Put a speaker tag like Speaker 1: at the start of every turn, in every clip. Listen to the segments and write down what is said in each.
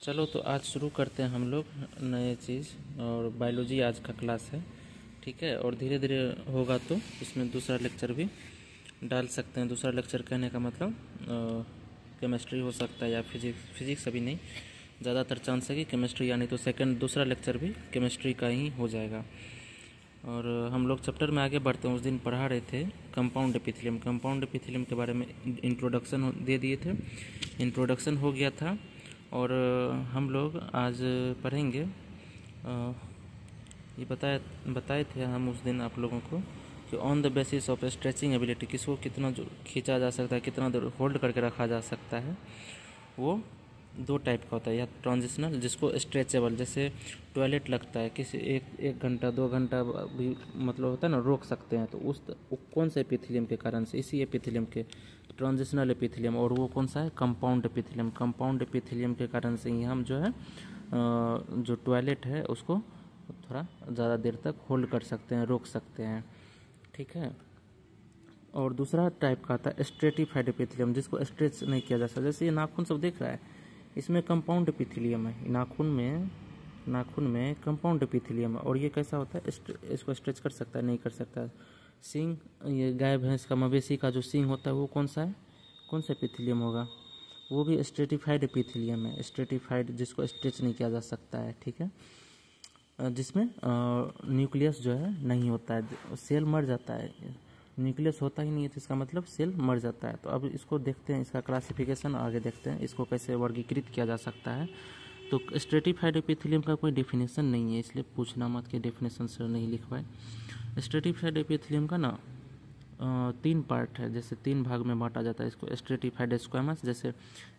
Speaker 1: चलो तो आज शुरू करते हैं हम लोग नए चीज़। और बायोलॉजी आज का क्लास है, ठीक है। और धीरे धीरे होगा तो इसमें दूसरा लेक्चर भी डाल सकते हैं। दूसरा लेक्चर कहने का मतलब केमिस्ट्री हो सकता है या फिजिक्स अभी नहीं, ज़्यादातर चांस है कि केमिस्ट्री, यानी तो सेकंड दूसरा लेक्चर भी केमिस्ट्री का ही हो जाएगा। और हम लोग चैप्टर में आगे बढ़ते हैं। उस दिन पढ़ा रहे थे कंपाउंड एपिथेलियम। कंपाउंड एपिथेलियम के बारे में इंट्रोडक्शन दे दिए थे, इंट्रोडक्शन हो गया था। और हम लोग आज पढ़ेंगे, ये बताए थे हम उस दिन आप लोगों को कि on the basis of stretching ability, किसको कितना जो खींचा जा सकता है, कितना देर होल्ड करके रखा जा सकता है, वो दो टाइप का होता है। या ट्रांजिशनल, जिसको स्ट्रेचेबल, जैसे टॉयलेट लगता है किसी एक घंटा 2 घंटा भी मतलब होता है ना, रोक सकते हैं। तो उस कौन से एपिथेलियम के कारण से, इसी एपिथेलियम के ट्रांजिशनल एपिथेलियम। और वो कौन सा है? Compound epithelium. कंपाउंड एपिथेलियम के कारण से ही हम जो है जो टॉयलेट है उसको थोड़ा ज़्यादा देर तक होल्ड कर सकते हैं, रोक सकते हैं, ठीक है। और दूसरा टाइप का आता है स्ट्रेटिफाइड एपिथेलियम, जिसको स्ट्रेच नहीं किया जा सकता। जैसे ये नाखून सब देख रहा है, इसमें कंपाउंड एपिथेलियम है। नाखून में कंपाउंड एपिथेलियम है। और ये कैसा होता है? इसको स्ट्रेच कर सकता है? नहीं कर सकता। सींग, ये गाय भैंस का, मवेशी का जो सींग होता है वो कौन सा है? कौन सा एपिथेलियम होगा? वो भी स्ट्रेटिफाइड एपिथेलियम है। स्ट्रेटिफाइड, जिसको स्ट्रेच नहीं किया जा सकता है, ठीक है। जिसमें न्यूक्लियस जो है नहीं होता है, सेल मर जाता है। न्यूक्लियस होता ही नहीं है तो इसका मतलब सेल मर जाता है। तो अब इसको देखते हैं, इसका क्लासिफिकेशन आगे देखते हैं, इसको कैसे वर्गीकृत किया जा सकता है। तो स्ट्रेटिफाइड एपिथेलियम का कोई डेफिनेशन नहीं है, इसलिए पूछना मत कि डेफिनेशन सर नहीं लिख पाए। स्ट्रेटिफाइड एपिथेलियम का ना 3 पार्ट है, जैसे 3 भाग में बांटा जाता है इसको। स्ट्रेटिफाइड स्क्वामस, जैसे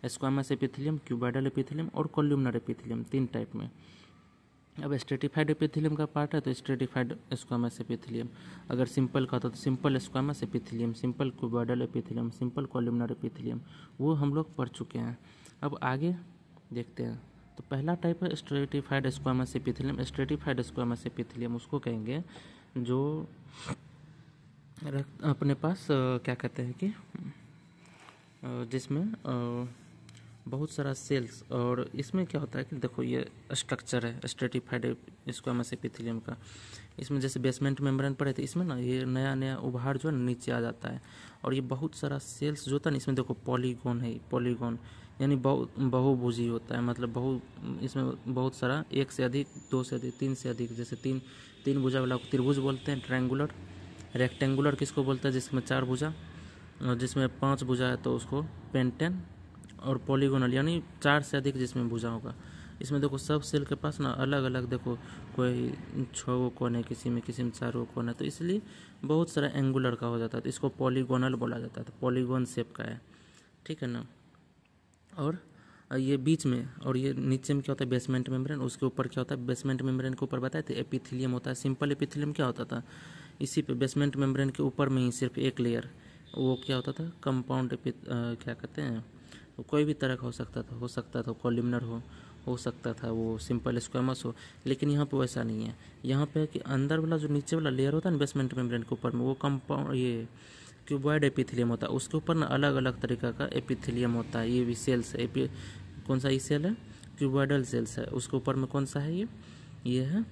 Speaker 1: स्क्वामस एपिथेलियम, क्यूबॉइडल एपिथेलियम और कोल्यूमनर एपिथेलियम, 3 टाइप में। अब स्ट्रेटिफाइड एपिथेलियम का पार्ट है तो स्ट्रेटिफाइड स्क्वामस एपिथेलियम। अगर सिंपल का तो simple squamous epithelium, simple cuboidal epithelium, simple columnar epithelium, वो हम लोग पढ़ चुके हैं। अब आगे देखते हैं। तो पहला टाइप है stratified squamous epithelium. Stratified squamous epithelium उसको कहेंगे जो अपने पास क्या कहते हैं कि जिसमें बहुत सारा सेल्स। और इसमें क्या होता है कि देखो, ये स्ट्रक्चर है स्ट्रेटिफाइड स्क्वामस एपिथेलियम का। इसमें जैसे बेसमेंट मेम्ब्रेन पड़े थे, इसमें ना ये नया नया उभार जो है नीचे आ जाता है। और ये बहुत सारा सेल्स जो होता है ना, इसमें देखो पॉलीगॉन है। पॉलीगॉन यानी बहुभुजी होता है, मतलब इसमें बहुत सारा, एक से अधिक, 2 से अधिक, 3 से अधिक। जैसे तीन भुजा वाला को त्रिभुज बोलते हैं, ट्रायंगुलर। रेक्टेंगुलर किसको बोलता है? जिसमें 4 भुजा, और जिसमें 5 भुजा है तो उसको पेंटेन। और पॉलीगोनल यानी 4 से अधिक जिसमें भुजा होगा। इसमें देखो सब सेल के पास ना अलग अलग, देखो कोई 6 कोने, किसी में 4 कोने, तो इसलिए बहुत सारा एंगुलर का हो जाता है। तो इसको पॉलीगोनल बोला जाता है। तो पॉलीगोन शेप का है, ठीक है ना। और ये बीच में, और ये नीचे में क्या होता है? Basement membrane. उसके ऊपर क्या होता है? बेसमेंट मेम्ब्रेन के ऊपर बताए थे एपिथेलियम होता है। सिंपल एपिथेलियम क्या होता था? इसी पे बेसमेंट मेम्ब्रेन के ऊपर में ही सिर्फ एक लेयर, वो क्या होता था? कंपाउंड क्या कहते हैं, कोई भी तरह का हो सकता था कॉलमनर हो सकता था वो सिंपल स्क्वामस हो। लेकिन यहाँ पे वैसा नहीं है। यहाँ पे कि अंदर वाला जो नीचे वाला लेयर होता है ना बेसमेंट मेम्ब्रेन के ऊपर में, वो कंपाउंड, ये क्यूबॉइड एपिथेलियम होता है। उसके ऊपर ना अलग अलग तरीका का एपिथेलियम होता है। ये भी सेल्स है। कौन सा ये सेल है? क्यूबॉइडल सेल्स है। उसके ऊपर में कौन सा है? ये है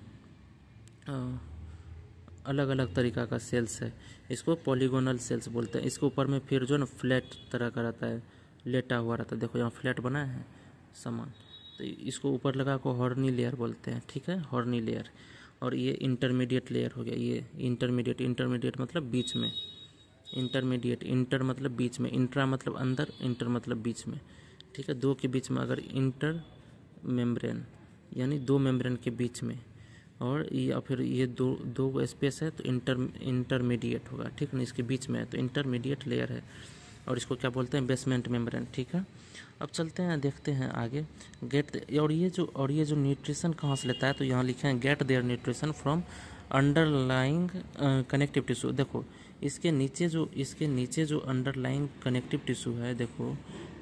Speaker 1: अलग अलग तरीका का सेल्स है। इसको पॉलीगोनल सेल्स बोलते हैं। इसके ऊपर में फिर जो है ना फ्लैट तरह का रहता है, लेटा हुआ रहता है। देखो यहाँ फ्लैट बना है सामान, तो इसको ऊपर लगा को हॉर्नी लेयर बोलते हैं, ठीक है, हॉर्नी लेयर। और ये इंटरमीडिएट लेयर हो गया। ये इंटरमीडिएट मतलब बीच में। इंटर मतलब बीच में, इंट्रा मतलब अंदर, इंटर मतलब बीच में, ठीक है। 2 के बीच में अगर इंटर मेम्ब्रेन, यानी 2 मेम्ब्रेन के बीच में, और या फिर ये दो स्पेस है तो इंटरमीडिएट होगा, ठीक है ना। इसके बीच में है तो इंटरमीडिएट लेयर है। और इसको क्या बोलते हैं? बेसमेंट मेम्ब्रेन, ठीक है। अब चलते हैं, देखते हैं आगे। और ये जो न्यूट्रिशन कहाँ से लेता है? तो यहाँ लिखे हैं get their nutrition from underlying connective tissue. देखो इसके नीचे जो अंडरलाइंग कनेक्टिव टिश्यू है, देखो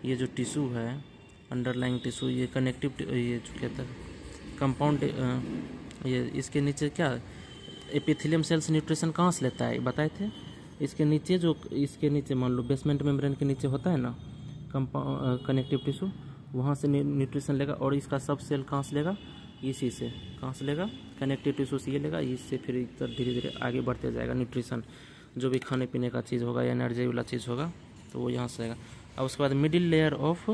Speaker 1: ये जो टिश्यू है अंडरलाइंग टिश्यू, ये कनेक्टिव, ये जो कहता है कंपाउंड, ये इसके नीचे क्या एपिथेलियम सेल्स न्यूट्रिशन कहाँ से लेता है बताए थे? इसके नीचे मान लो बेसमेंट मेम्ब्रेन के नीचे होता है ना कनेक्टिव टिश्यू, वहाँ से न्यूट्रिशन लेगा, और इसका सब सेल कहाँ से लेगा, इसी से, कहाँ से लेगा, कनेक्टिव टिश्यू से ये लेगा, इससे फिर इधर धीरे धीरे आगे बढ़ते जाएगा न्यूट्रिशन, जो भी खाने पीने का चीज़ होगा या एनर्जी वाला चीज़ होगा तो वो यहाँ से आएगा। अब उसके बाद middle layer of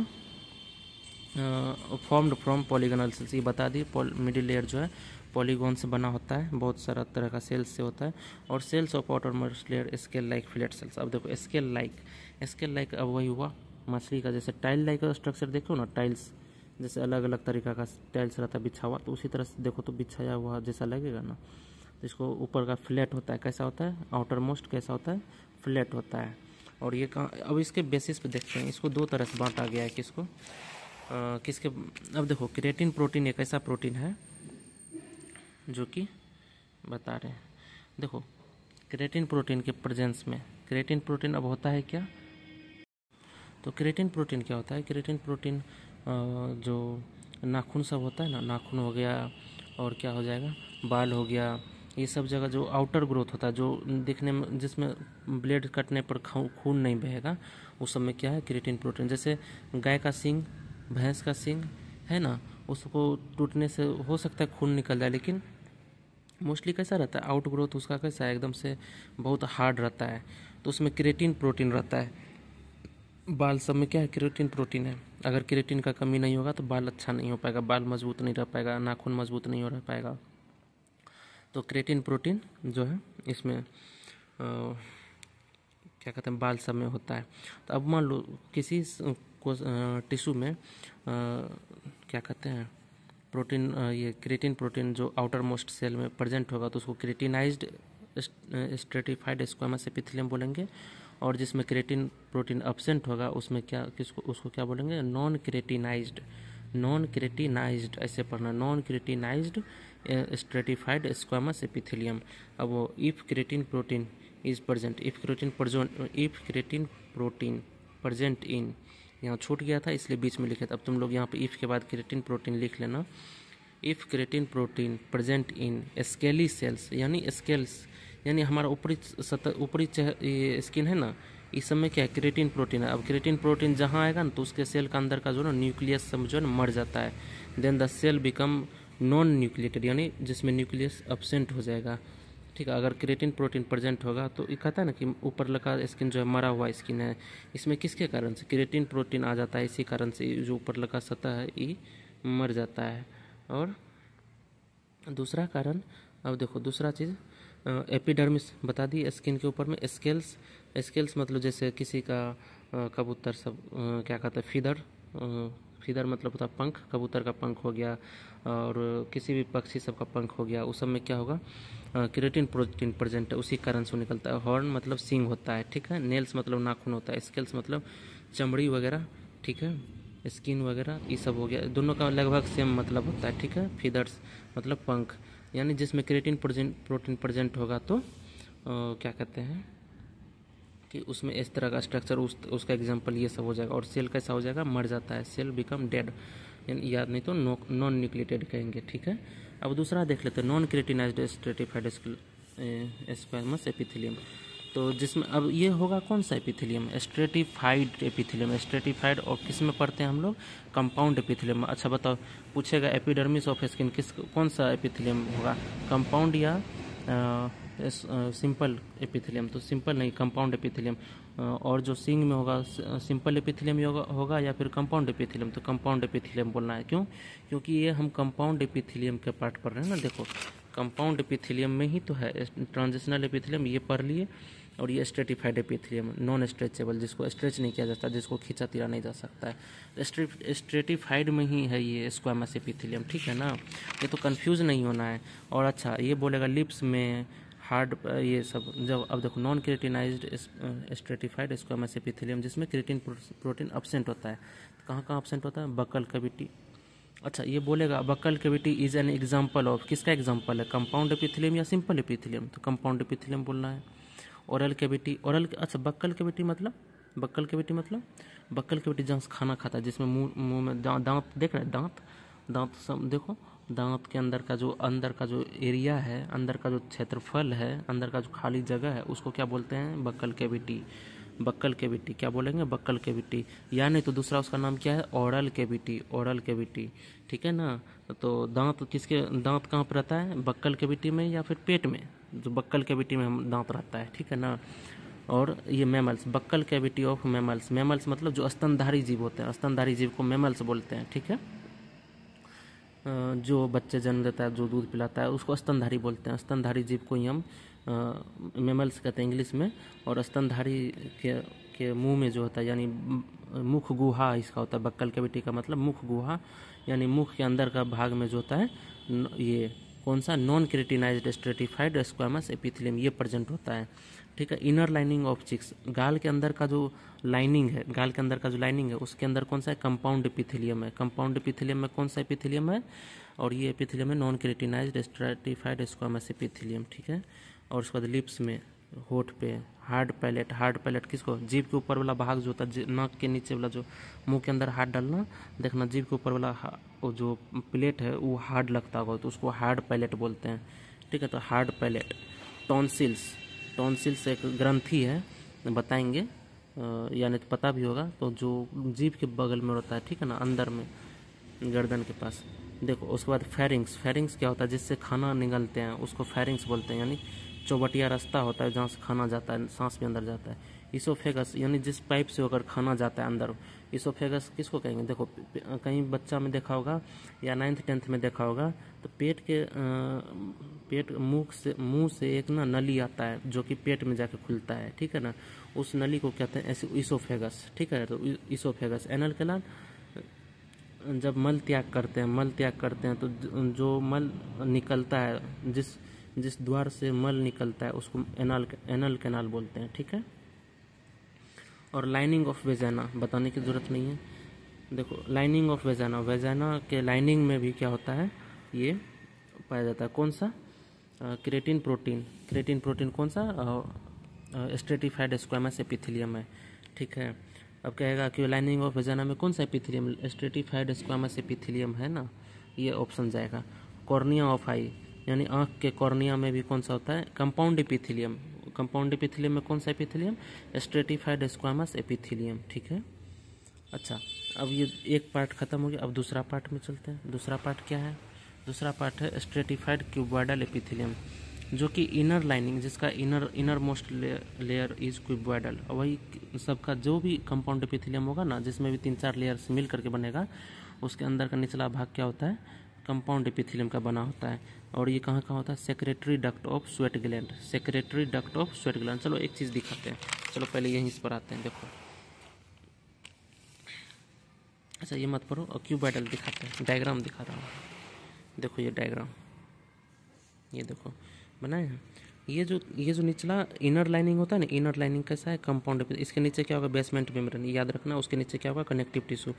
Speaker 1: formed from polygonal cells, ये बता दी, मिडिल लेयर जो है पॉलीगोन से बना होता है, बहुत सारा तरह का सेल्स से होता है। और cells of outermost layer scale like flat cells. अब देखो स्केल लाइक अब वही हुआ मछली का, जैसे टाइल लाइक स्ट्रक्चर देखो ना, टाइल्स जैसे अलग अलग तरीका का टाइल्स रहता है बिछा हुआ, तो उसी तरह से देखो तो बिछाया हुआ जैसा लगेगा ना। तो इसको ऊपर का फ्लैट होता है, कैसा होता है, आउटर मोस्ट कैसा होता है, फ्लैट होता है। और ये कहाँ, अब इसके बेसिस पे देखते हैं, इसको दो तरह से बांटा गया है, किसको किसके। अब देखो क्रिएटिन प्रोटीन एक ऐसा प्रोटीन है जो कि बता रहे हैं, देखो क्रिएटिन प्रोटीन के प्रेजेंस में, क्रिएटिन प्रोटीन अब होता है क्या, तो क्रिएटिन प्रोटीन क्या होता है, क्रिएटिन प्रोटीन जो नाखून सब होता है ना, नाखून हो गया और क्या हो जाएगा, बाल हो गया, ये सब जगह जो आउटर ग्रोथ होता है, जो दिखने में, जिसमें ब्लेड कटने पर खून नहीं बहेगा, उस सब में क्या है, क्रिएटिन प्रोटीन। जैसे गाय का सींग, भैंस का सींग है ना, उसको टूटने से हो सकता है खून निकल जाए, लेकिन मोस्टली कैसा रहता है, आउट ग्रोथ उसका कैसा है, एकदम से बहुत हार्ड रहता है, तो उसमें क्रिएटिन प्रोटीन रहता है। बाल सब में क्या है, क्रिएटिन प्रोटीन है। अगर क्रिएटिन का कमी नहीं होगा तो बाल अच्छा नहीं हो पाएगा, बाल मजबूत नहीं रह पाएगा, नाखून मजबूत नहीं हो रह पाएगा। तो क्रिएटिन प्रोटीन जो है इसमें क्या कहते हैं, बाल सब में होता है। तो अब मान लो किसी को टिश्यू में क्या कहते हैं प्रोटीन, ये क्रिएटिन प्रोटीन जो आउटर मोस्ट सेल में प्रेजेंट होगा तो उसको क्रिएटिनाइज्ड स्ट्रेटिफाइड स्क्वामस एपिथेलियम बोलेंगे। और जिसमें क्रिएटिन प्रोटीन एब्सेंट होगा उसमें क्या, किसको, उसको क्या बोलेंगे, नॉन क्रिएटिनाइज्ड ऐसे पढ़ना, नॉन क्रिएटिनाइज्ड स्ट्रेटिफाइड स्क्वामस एपिथेलियम। अब वो if creatine protein is present, if creatine protein present इन, यहाँ छूट गया था इसलिए बीच में लिखे थे, अब तुम लोग यहाँ पे इफ के बाद क्रिएटिन प्रोटीन लिख लेना। If creatine protein present in scaly cells, यानी स्केल्स यानी हमारा ऊपरी सतह, ऊपरी ये स्किन है ना, इस समय क्या है, क्रिएटिन प्रोटीन है। अब क्रिएटिन प्रोटीन जहाँ आएगा ना तो उसके सेल का अंदर का जो ना न्यूक्लियस सब जो है ना मर जाता है, then the cell become non nucleated, यानी जिसमें न्यूक्लियस एब्सेंट हो जाएगा। ठीक है, अगर क्रिएटिन प्रोटीन प्रेजेंट होगा तो ये कहता है ना कि ऊपर लगा स्किन जो है मरा हुआ स्किन है, इसमें किसके कारण से क्रिएटिन प्रोटीन आ जाता है, इसी कारण से जो ऊपर लगा सतह है ये मर जाता है। और दूसरा कारण, अब देखो दूसरा चीज़ एपिडर्मिस बता दी, स्किन के ऊपर में स्केल्स मतलब जैसे किसी का कबूतर सब क्या कहते हैं, फीदर मतलब होता है पंख, कबूतर का पंख हो गया, और किसी भी पक्षी सब का पंख हो गया, उस सब में क्या होगा, क्रिएटिन प्रोटीन प्रेजेंट है, उसी कारण से निकलता है। हॉर्न मतलब सींग होता है, ठीक है, नेल्स मतलब नाखून होता है, स्केल्स मतलब चमड़ी वगैरह, ठीक है, स्किन वगैरह ये सब हो गया, दोनों का लगभग सेम मतलब होता है, ठीक है। फीदर्स मतलब पंख, यानी जिसमें क्रिएटिन प्रोटीन प्रेजेंट होगा तो क्या कहते हैं कि उसमें इस तरह का स्ट्रक्चर, उसका एग्जांपल ये सब हो जाएगा। और सेल कैसा हो जाएगा, मर जाता है, सेल बिकम डेड, यानी याद नहीं तो नॉन न्यूक्लिएटेड कहेंगे, ठीक है। अब दूसरा देख लेते हैं, नॉन क्रिएटिनाइज्ड स्ट्रेटिफाइड स्क्वामस एपिथेलियम। तो जिसमें अब ये होगा कौन सा एपिथेलियम, स्ट्रेटिफाइड एपिथेलियम, स्ट्रेटिफाइड, और किस में पढ़ते हैं हम लोग, कंपाउंड एपिथेलियम। अच्छा बताओ, पूछेगा एपिडर्मिस ऑफ स्किन कौन सा एपिथेलियम होगा, कंपाउंड या सिंपल एपिथेलियम, तो सिंपल नहीं, कंपाउंड एपिथेलियम। और जो सींग में होगा सिंपल एपिथेलियम होगा या फिर कंपाउंड एपिथेलियम, तो कंपाउंड एपिथेलियम बोलना है। क्यों, क्योंकि ये हम कंपाउंड एपिथेलियम के पार्ट पढ़ रहे हैं ना। देखो कंपाउंड एपिथेलियम में ही तो है, ट्रांजिशनल एपिथेलियम ये पढ़ लिए, और ये स्ट्रेटिफाइड एपिथेलियम नॉन स्ट्रेचेबल, जिसको स्ट्रेच नहीं किया जाता, जिसको खींचा तीरा नहीं जा सकता है, स्ट्रेटिफाइड में ही है ये स्क्वामस एपिथेलियम, ठीक है ना, ये तो कंफ्यूज नहीं होना है। और अच्छा ये बोलेगा लिप्स में, हार्ड, ये सब जब, अब देखो नॉन क्रिएटिनाइज्ड स्ट्रेटिफाइड स्क्वामस एपिथेलियम जिसमें क्रिएटिन प्रोटीन एब्सेंट होता है, तो कहाँ कहाँ एब्सेंट होता है, बकल कैविटी। अच्छा ये बोलेगा buccal cavity is an example of, किसका एग्जांपल है, कंपाउंड एपिथेलियम या सिंपल एपिथेलियम, तो कंपाउंड एपिथेलियम बोलना है। ओरल कैविटी, अच्छा बक्कल कैविटी मतलब, बक्कल कैविटी जहाँ से खाना खाता है, जिसमें मुंह में दांत देख रहे हैं, दांत सब देखो, दांत के अंदर का जो एरिया है, अंदर का जो क्षेत्रफल है, अंदर का जो खाली जगह है, उसको क्या बोलते हैं, बक्कल कैविटी। बक्कल कैविटी, क्या बोलेंगे, बक्कल कैविटी। या नहीं तो दूसरा उसका नाम क्या है, ओरल कैविटी, ओरल कैविटी, ठीक है ना। तो दांत दांत कहाँ पर रहता है, बक्कल कैविटी में या फिर पेट में, जो बक्कल कैविटी में हम दांत रहता है, ठीक है ना। और ये mammals, buccal cavity of mammals, mammals मतलब जो स्तनधारी जीव होते हैं, स्तनधारी जीव को मैमल्स बोलते हैं, ठीक है। जो बच्चे जन्म देता है, जो दूध पिलाता है, उसको स्तनधारी बोलते हैं। स्तनधारी जीव को ही हम मैमल्स कहते हैं इंग्लिश में। और स्तनधारी के मुंह में जो होता है, यानी मुख गुहा इसका होता है, बक्कल कैविटी का मतलब मुख गुहा, यानी मुख के अंदर का भाग में जो होता है ये कौन सा, नॉन क्रेटिनाइज्ड स्ट्रेटिफाइड स्क्वामस एपिथेलियम, ये प्रेजेंट होता है, ठीक है। इनर लाइनिंग ऑफ चिक्स, गाल के अंदर का जो लाइनिंग है, गाल के अंदर का जो लाइनिंग है उसके अंदर कौन सा है, कंपाउंड एपिथेलियम है। कंपाउंड एपिथेलियम में कौन सा एपिथेलियम है, और ये एपिथेलियम है नॉन क्रेटिनाइज्ड स्ट्रेटिफाइड स्क्वामस एपिथेलियम, ठीक है। और उसके बाद लिप्स में, होठ पे, हार्ड पैलेट, हार्ड पैलेट किसको, जीभ के ऊपर वाला भाग जो होता है, नाक के नीचे वाला, जो मुंह के अंदर हाथ डालना, देखना जीभ के ऊपर वाला वो जो प्लेट है वो हार्ड लगता होगा तो उसको हार्ड पैलेट बोलते हैं, ठीक है। तो हार्ड पैलेट। टॉन्सिल्स, टॉन्सिल्स एक ग्रंथि है, बताएंगे यानी तो पता भी होगा, तो जो जीभ के बगल में होता है, ठीक है ना, अंदर में गर्दन के पास। देखो उसके बाद फेरिंग्स, फेरिंग्स क्या होता है, जिससे खाना निगलते हैं उसको फेरिंग्स बोलते हैं, यानी चौबटिया रास्ता होता है जहाँ से खाना जाता है, सांस भी अंदर जाता है। इसोफेगस, यानी जिस पाइप से होकर खाना जाता है अंदर, इसोफेगस किसको कहेंगे। देखो कहीं बच्चा में देखा होगा या 9th-10th में देखा होगा, तो पेट मुंह से एक ना नली आता है जो कि पेट में जाके खुलता है, ठीक है ना, उस नली को कहते हैं ऐसे इसोफेगस, ठीक है। तो इसोफेगस। एनल कैनाल, जब मल त्याग करते हैं तो जो मल निकलता है, जिस द्वार से मल निकलता है उसको एनल कैनाल बोलते हैं, ठीक है। और लाइनिंग ऑफ वेजाना, बताने की जरूरत नहीं है। देखो लाइनिंग ऑफ वेजाना, वेजाना के लाइनिंग में भी क्या होता है, ये पाया जाता है, कौन सा, क्रेटिन प्रोटीन, क्रेटिन प्रोटीन कौन सा, स्ट्रेटिफाइड स्क्वामस एपिथेलियम है, ठीक है। अब कहेगा कि लाइनिंग ऑफ वेजाना में कौन सा एपिथेलियम, स्ट्रेटिफाइड स्क्वामस एपिथेलियम है ना, ये ऑप्शन जाएगा। कॉर्निया ऑफ आई, यानी आँख के कॉर्निया में भी कौन सा होता है, कंपाउंड एपिथेलियम, कंपाउंड एपिथेलियम में कौन सा एपिथेलियम, स्ट्रेटिफाइड स्क्वामस एपिथेलियम, ठीक है। अच्छा, अब ये एक पार्ट खत्म हो गया, अब दूसरा पार्ट में चलते हैं। दूसरा पार्ट क्या है, दूसरा पार्ट है स्ट्रेटिफाइड क्यूबॉइडल एपिथेलियम, जो कि इनर लाइनिंग, जिसका inner most layer is cuboidal. वही सबका जो भी कंपाउंड एपिथेलियम होगा ना, जिसमें भी 3-4 लेयर्स मिल करके बनेगा, उसके अंदर का निचला भाग क्या होता है, कंपाउंड एपिथेलियम का बना होता है। और ये कहाँ होता है, secretary duct of sweat gland, secretary duct of sweat gland. चलो एक चीज़ दिखाते हैं, चलो पहले यहीं इस पर आते हैं। देखो अच्छा ये मत पढ़ो, और क्यूबॉइडल दिखाते हैं, डायग्राम दिखा रहा हूँ। देखो ये डायग्राम, ये देखो बनाए हैं। ये जो निचला इनर लाइनिंग होता है ना, इनर लाइनिंग कैसा है, कंपाउंड, इसके नीचे क्या होगा, बेसमेंट मेम्ब्रेन, याद रखना। उसके नीचे क्या होगा, कनेक्टिव टिश्यू।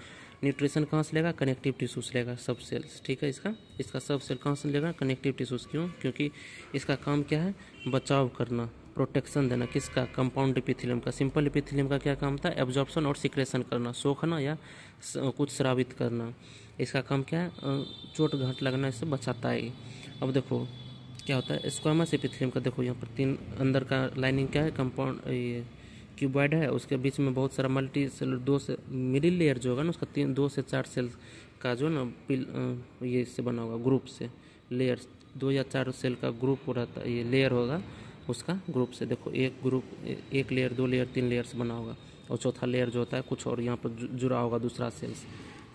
Speaker 1: न्यूट्रिशन कहाँ से लेगा, कनेक्टिव टिश्यू से लेगा, सब सेल्स, ठीक है। इसका सब सेल कहाँ से लेगा, कनेक्टिव टिश्यूज। क्यों, क्योंकि इसका काम क्या है, बचाव करना, प्रोटेक्शन देना, किसका, कंपाउंड एपिथेलियम का। सिंपल एपिथेलियम का क्या काम था, एब्जॉर्प्शन और सिक्रेशन करना, सोखना या कुछ स्रावित करना। इसका काम क्या है, चोट घाट लगना से बचाता है। अब देखो क्या होता है स्क्वामस एपिथेलियम का, देखो यहाँ पर 3 अंदर का लाइनिंग क्या है, कंपाउंड ये क्यूबॉइड है, उसके बीच में बहुत सारा मल्टी सेलुलर, 2 से मिडिल लेयर जो होगा ना उसका 2 से 4 सेल का जो ना ये इससे बना होगा, ग्रुप से लेयर, 2 या 4 सेल का ग्रुप हो रहता है, ये लेयर होगा उसका ग्रुप से। देखो एक ग्रुप, 1 लेयर, 2 लेयर, 3 लेयर से बना होगा, और चौथा लेयर जो होता है कुछ और यहाँ पर जुड़ा होगा दूसरा सेल्स,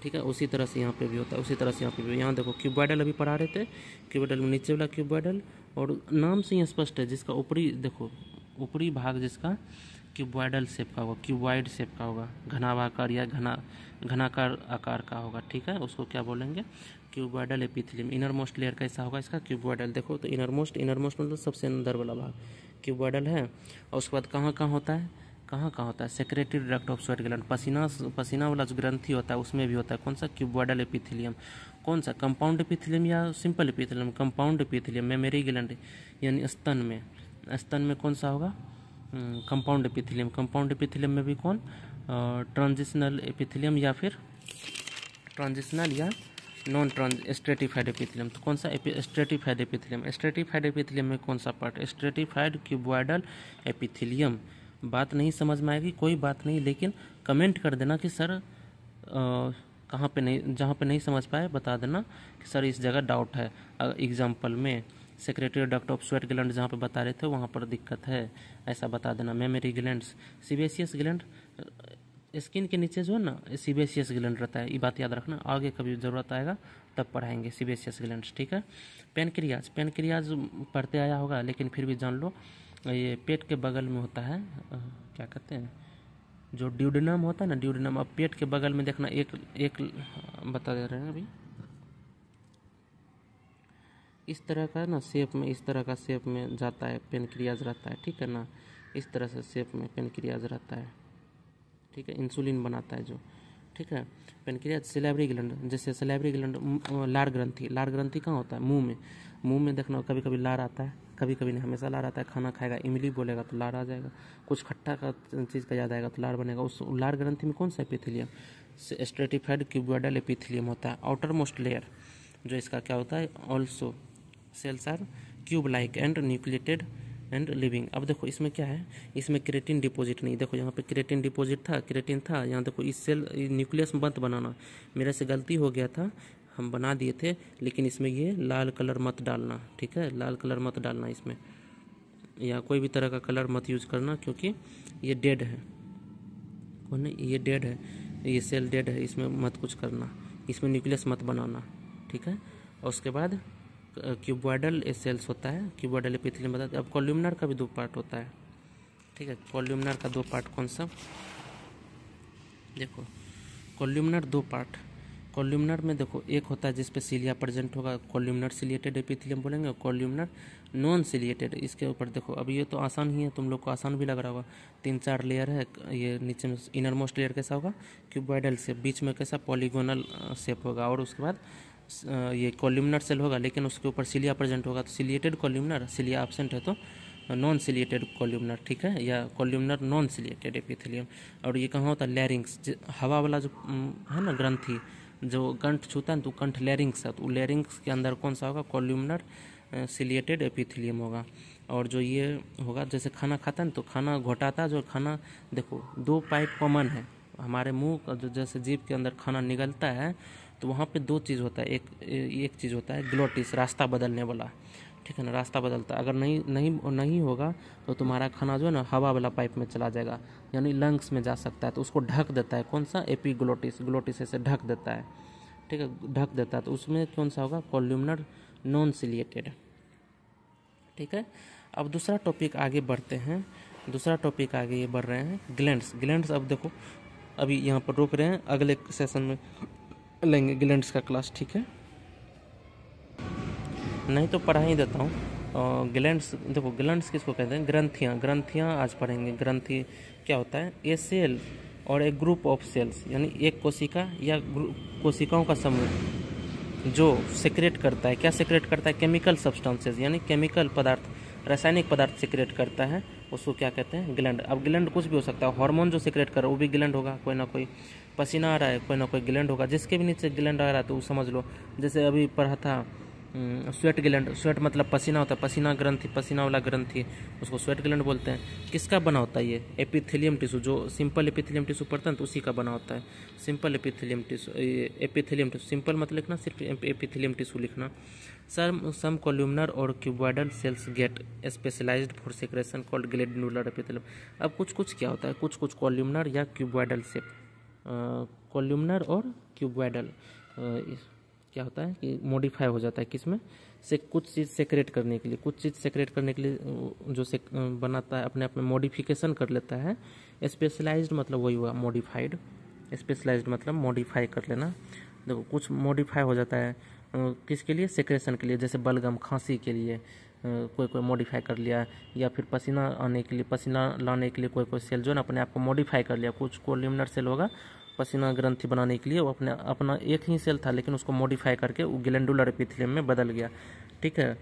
Speaker 1: ठीक है। उसी तरह से यहाँ पे भी होता है, उसी तरह से यहाँ पे भी। यहाँ देखो क्यूबॉइडल अभी पढ़ा रहे थे, क्यूबॉइडल में नीचे वाला क्यूबॉइडल, और नाम से ही स्पष्ट है, जिसका ऊपरी देखो, ऊपरी भाग जिसका क्यूबॉइडल शेप का होगा, क्यूबॉइड शेप का होगा, घनाभाकार या घनाकार आकार का होगा, ठीक है, उसको क्या बोलेंगे, cuboidal epithelium. Inner most layer कैसा होगा इसका, क्यूबॉइडल। देखो तो इनर मोस्ट मतलब सबसे अंदर वाला भाग क्यूबॉइडल है। और उसके बाद कहाँ होता है, कहाँ होता है, secretary duct of sweat gland, पसीना वाला जो ग्रंथि होता है उसमें भी होता है, कौन सा, क्यूबॉइडल एपिथेलियम। कौन सा, कंपाउंड एपिथेलियम या simple epithelium, compound epithelium. Memory gland यानी स्तन में कौन सा होगा, कंपाउंड एपिथेलियम। कंपाउंड एपिथेलियम में भी कौन, ट्रांजिशनल एपिथेलियम या फिर ट्रांजिशनल या नॉन स्ट्रेटिफाइड एपिथेलियम। तो कौन सा, स्ट्रेटिफाइड एपिथेलियम। स्ट्रेटिफाइड एपिथेलियम में कौन सा पार्ट, स्ट्रेटिफाइड क्यूबॉइडल एपिथेलियम। बात नहीं समझ में आएगी कोई बात नहीं, लेकिन कमेंट कर देना कि सर कहाँ पे नहीं, जहाँ पे नहीं समझ पाए बता देना कि सर इस जगह डाउट है। एग्जाम्पल में secretary duct of sweat gland जहाँ पे बता रहे थे वहाँ पर दिक्कत है, ऐसा बता देना। Mammary glands, sebaceous gland, skin के नीचे जो है ना सीबेसियस ग्लैंड रहता है, ये बात याद रखना, आगे कभी ज़रूरत आएगा तब पढ़ाएंगे सीबेसियस ग्लैंड्स, ठीक है। पेनक्रियाज, पेनक्रियाज पढ़ते आया होगा लेकिन फिर भी जान लो, ये पेट के बगल में होता है, क्या कहते हैं, जो ड्यूडेनम होता है ना, ड्यूडेनम। अब पेट के बगल में देखना एक एक बता दे रहे हैं अभी, इस तरह का ना शेप में, इस तरह का शेप में जाता है पेनक्रियाज रहता है, ठीक है ना, इस तरह से शेप में पेनक्रियाज रहता है, ठीक है, इंसुलिन बनाता है जो, ठीक है। पेनक्रियाज, सैलिवरी ग्लैंड, जैसे सैलिवरी ग्लैंड, लार ग्रंथि, लार ग्रंथि कहाँ होता है, मुंह में, मुंह में देखना कभी कभी लार आता है, कभी कभी नहीं, हमेशा लार आता है। खाना खाएगा, इमली बोलेगा तो लार आ जाएगा, कुछ खट्टा का चीज़ का याद आएगा तो लार बनेगा। उस लार ग्रंथि में कौन सा एपिथेलियम, स्ट्रेटिफाइड क्यूबॉइडल एपिथेलियम होता है, आउटर मोस्ट लेयर जो इसका क्या होता है, also cells are cube like and nucleated and living. अब देखो इसमें क्या है, इसमें क्रेटिन डिपॉजिट नहीं, देखो यहाँ पे क्रेटिन डिपॉजिट था, क्रेटिन था यहाँ, देखो इस सेल न्यूक्लियस मत बनाना, मेरे से गलती हो गया था, हम बना दिए थे, लेकिन इसमें ये लाल कलर मत डालना, ठीक है, लाल कलर मत डालना इसमें, या कोई भी तरह का कलर मत यूज करना, क्योंकि ये डेड है, कौन है ये, डेड है, ये सेल डेड है, इसमें मत कुछ करना, इसमें न्यूक्लियस मत बनाना, ठीक है। और उसके बाद क्यूबॉइडल सेल्स होता है, क्यूबॉइडल एपिथेलियम बताते हैं। अब कॉल्यूमनर का भी दो पार्ट होता है, ठीक है, कॉल्यूमनर का दो पार्ट कौन सा, देखो कॉल्यूमनर दो पार्ट, कॉल्यूमनर में देखो एक होता है जिसपे सिलिया प्रेजेंट होगा, कॉल्यूमनर सिलिएटेड एपिथेलियम बोलेंगे, कॉल्यूमनर नॉन सिलिएटेड। इसके ऊपर देखो, अब ये तो आसान ही है, तुम लोग को आसान भी लग रहा होगा, 3-4 लेयर है, ये नीचे में इनर मोस्ट लेयर कैसा होगा, क्यूबॉइडल शेप, बीच में कैसा पॉलीगोनल शेप होगा, और उसके बाद ये कॉल्यूमनर सेल होगा, लेकिन उसके ऊपर सिलिया प्रेजेंट होगा, तो सिलिएटेड कॉल्यूमनर, सिलिया एब्सेंट है तो नॉन सिलिएटेड कॉल्यूमनर, ठीक है, या कॉल्यूमनर नॉन सिलिएटेड एपिथेलियम। और ये कहाँ होता है, लैरिंग्स, हवा वाला जो है ना ग्रंथि, जो कंठ छूता है तो कंठ लैरिंग्स है, तो लैरिंग्स के अंदर कौन सा होगा, कॉल्यूमनर सिलिएटेड एपिथेलियम होगा। और जो ये होगा, जैसे खाना खाता है ना तो खाना घोटाता है, जो खाना देखो दो पाइप कॉमन है हमारे मुंह का, जो जैसे जीभ के अंदर खाना निकलता है तो वहाँ पे दो चीज़ होता है, एक चीज़ होता है ग्लोटिस, रास्ता बदलने वाला, ठीक है ना, रास्ता बदलता है। अगर नहीं नहीं नहीं होगा तो तुम्हारा खाना जो है ना हवा वाला पाइप में चला जाएगा, यानी लंग्स में जा सकता है, तो उसको ढक देता है, कौन सा, एपीग्लोटिस, ग्लोटिस ऐसे ढक देता है, ठीक है, ढक देता है, तो उसमें कौन सा होगा, कॉल्यूमनर नॉन सिलिएटेड, ठीक है। अब दूसरा टॉपिक आगे बढ़ते हैं, दूसरा टॉपिक आगे ये बढ़ रहे हैं, ग्लैंड्स, ग्लैंड्स। अब देखो अभी यहाँ पर रोक रहे हैं, अगले सेशन में लेंगे ग्लैंड्स का क्लास, ठीक है, नहीं तो पढ़ा ही देता हूँ। ग्लैंड्स देखो, ग्लैंड्स किसको कहते हैं, ग्रंथियाँ, ग्रंथियाँ आज पढ़ेंगे। ग्रंथि क्या होता है, ए सेल और एक ग्रुप ऑफ सेल्स, यानी एक कोशिका या कोशिकाओं का समूह जो सेक्रेट करता है, क्या सेक्रेट करता है, केमिकल सब्सटेंसेस, यानी केमिकल पदार्थ, रासायनिक पदार्थ सेक्रेट करता है, उसको क्या कहते हैं, ग्लैंड। अब ग्लैंड कुछ भी हो सकता है, हार्मोन जो सेक्रेट कर रहा है वो भी ग्लैंड होगा, कोई ना कोई, पसीना आ रहा है कोई ना कोई ग्लैंड होगा, जिसके भी नीचे ग्लैंड आ रहा है तो वो समझ लो, जैसे अभी पढ़ा था स्वेट ग्लैंड, स्वेट मतलब पसीना होता है, पसीना ग्रंथि, पसीना वाला ग्रंथि, उसको स्वेट ग्लैंड बोलते हैं। किसका बना होता है ये, एपिथेलियम टिश्यू, जो सिंपल एपिथेलियम टिश्यू पढ़ता है तो उसी का बना होता है, simple epithelium tissue, epithelium tissue, simple मत लिखना, सिर्फ एपिथेलियम टिश्यू लिखना। सम कॉल्यूमनर और cuboidal cells get specialised for secretion called glandular epithelium. अब कुछ कुछ क्या होता है, कुछ कुछ कॉल्यूमनर या क्यूबॉइडल शेप, कॉल्यूमनर और क्यूबॉइडल क्या होता है कि मॉडिफाई हो जाता है, किसमें से, कुछ चीज़ सेक्रेट करने के लिए, कुछ चीज़ सेक्रेट करने के लिए जो से बनाता है, अपने आप में मॉडिफिकेशन कर लेता है। स्पेशलाइज्ड मतलब वही हुआ मॉडिफाइड, स्पेशलाइज्ड मतलब मॉडिफाई कर लेना। देखो कुछ मॉडिफाई हो जाता है किसके लिए, सेक्रेशन के लिए, जैसे बलगम, खांसी के लिए कोई कोई मॉडिफाई कर लिया, या फिर पसीना आने के लिए, पसीना लाने के लिए कोई कोई सेल जो है ना अपने आप को मॉडिफाई कर लिया। कुछ कॉल्यूमनर सेल होगा पसीना ग्रंथि बनाने के लिए, वो अपना एक ही सेल था लेकिन उसको मॉडिफाई करके वो ग्लैंडुलर एपिथेलियम में बदल गया, ठीक है।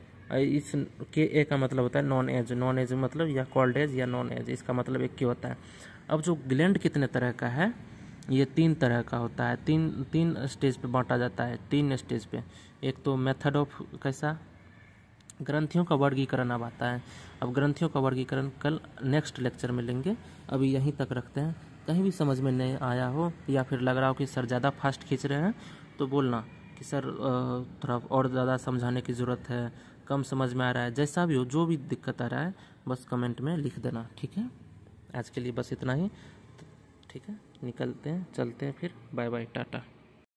Speaker 1: इस के ए का मतलब होता है नॉन एज, नॉन एज मतलब या कॉल्ड एज या नॉन एज, इसका मतलब एक ही होता है। अब जो ग्लैंड कितने तरह का है, ये 3 तरह का होता है, तीन स्टेज पे बांटा जाता है, 3 स्टेज पे। एक तो मेथड ऑफ कैसा, ग्रंथियों का वर्गीकरण अब आता है। अब ग्रंथियों का वर्गीकरण कल नेक्स्ट लेक्चर में लेंगे, अभी यहीं तक रखते हैं। कहीं भी समझ में नहीं आया हो या फिर लग रहा हो कि सर ज़्यादा फास्ट खींच रहे हैं तो बोलना कि सर थोड़ा और ज़्यादा समझाने की ज़रूरत है, कम समझ में आ रहा है, जैसा भी हो, जो भी दिक्कत आ रहा है बस कमेंट में लिख देना, ठीक है। आज के लिए बस इतना ही, ठीक है, निकलते हैं, चलते हैं फिर, बाय बाय, टाटा।